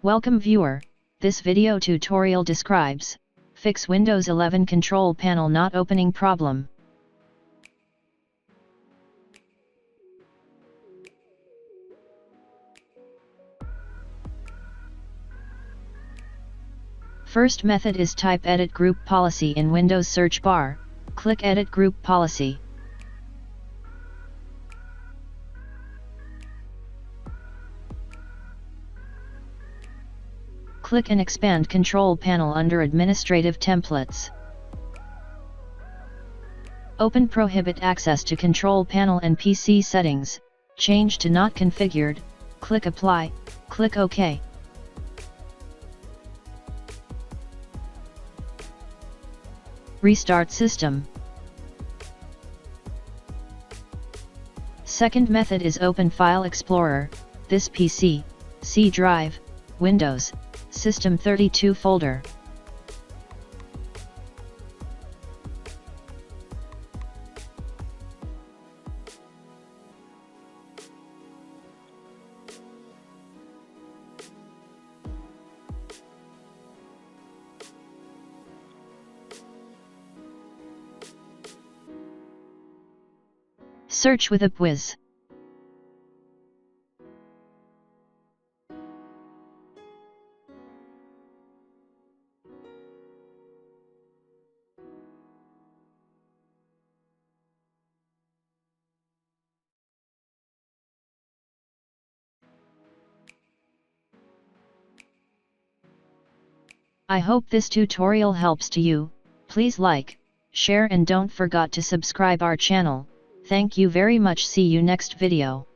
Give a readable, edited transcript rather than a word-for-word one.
Welcome viewer, this video tutorial describes, fix Windows 11 control panel not opening problem. First method is type Edit Group Policy in Windows search bar, click Edit Group Policy. Click and expand Control Panel under Administrative Templates. Open Prohibit Access to Control Panel and PC Settings, change to Not Configured, click Apply, click OK. Restart system. Second method is open File Explorer, this PC, C drive, Windows, System 32 folder. Search with Upwiz. I hope this tutorial helps to you. Please like, share and don't forget to subscribe our channel. Thank you very much. See you next video.